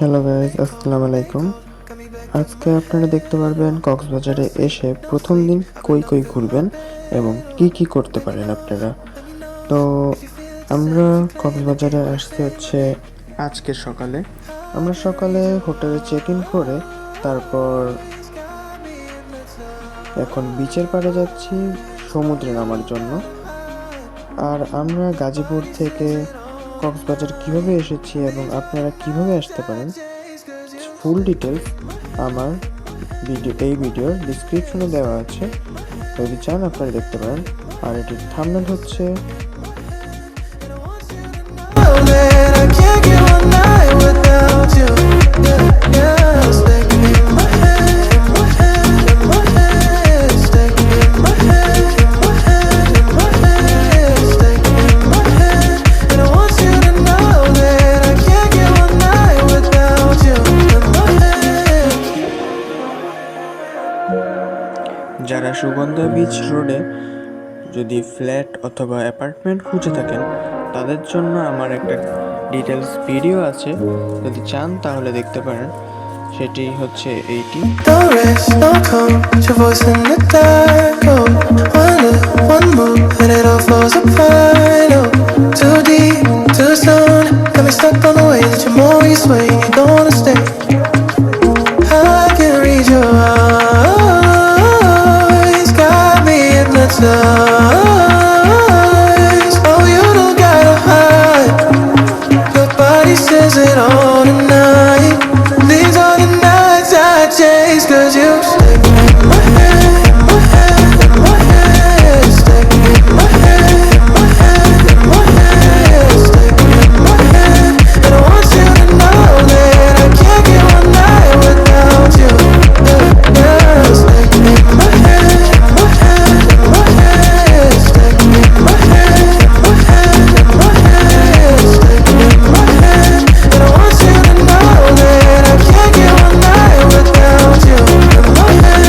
Hello guys, আসসালামু আলাইকুম। আজকে আপনারা দেখতে পারবেন কক্সবাজারে এসে প্রথম দিন কই কই ঘুরবেন এবং কি কি করতে পারেন আপনারা। তো আমরা কক্সবাজারে আসতে হচ্ছে আজকে সকালে। আমরা সকালে হোটেলে চেক ইন করে তারপর এখন বিচের পাড়ে যাচ্ছি সমুদ্রে নামার জন্য। আর আমরা গাজীপুর থেকে কক্সবাজার কিভাবে এসেছি এবং আপনারা কিভাবে আসতে পারেন ফুল ডিটেলস আমার এই ভিডিওর ডিসক্রিপশনে দেওয়া আছে, যদি চান আপনারা দেখতে পারেন। আর এটির থাম্বনেল হচ্ছে যারা সুগন্ধা বিচ রোডে যদি ফ্ল্যাট অথবা অ্যাপার্টমেন্ট খুঁজে থাকেন তাদের জন্য আমার একটা ডিটেলস ভিডিও আছে, যদি চান তাহলে দেখতে পারেন। সেটি হচ্ছে এইটি। Oh, you don't gotta hide. Your body says it all tonight. These are the nights I chase, 'cause you stay in my head, in my head, in my head. Stay in my head, in my head, in my head. Stay in my head. And I want you to know that I can't get one night without you. Yeah, stay in my head, in my head, in my head. Stay in my head, in my head, in my head. Stay in my head. And I want you to know that I can't get one night without you in my head.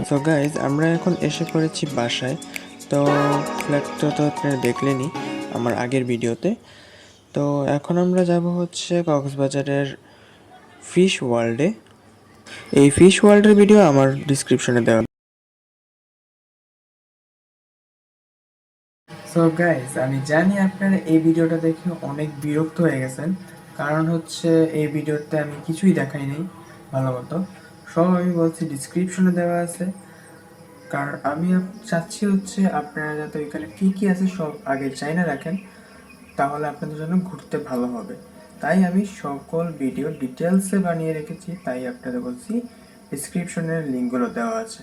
So guys, আমরা এখন এসে পড়েছি বাসায়। তো ফ্ল্যাটটা তো আপনারা দেখলেনই আমার আগের ভিডিওতে। তো এখন আমরা যাব হচ্ছে কক্সবাজারের ফিশ ওয়ার্ল্ডে। এই ফিশ ওয়ার্ল্ডের ভিডিও আমার ডিসক্রিপশনে দেওয়া। সো গাইজ, আমি জানি আপনারা এই ভিডিওটা দেখে অনেক বিরক্ত হয়ে গেছেন, কারণ হচ্ছে এই ভিডিওতে আমি কিছুই দেখাই নাই ভালো মতো। সব আমি বলছি ডিসক্রিপশনে দেওয়া আছে, কারণ আমি চাচ্ছি হচ্ছে আপনারা যাতে ওইখানে কী কী আছে সব আগে জানা রাখেন, তাহলে আপনাদের জন্য ঘুরতে ভালো হবে। তাই আমি সকল ভিডিও ডিটেলসে বানিয়ে রেখেছি, তাই আপনাদের বলছি ডিসক্রিপশনের লিঙ্কগুলো দেওয়া আছে,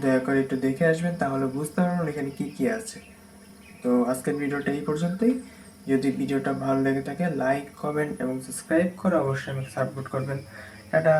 দয়া করে একটু দেখে আসবেন, তাহলে বুঝতে পারবেন এখানে কী কী আছে। তো আজকের ভিডিওটা এই পর্যন্তই। যদি ভিডিওটা ভালো লেগে থাকে লাইক, কমেন্ট এবং সাবস্ক্রাইব করে অবশ্যই আমাকে সাপোর্ট করবেন। টাটা।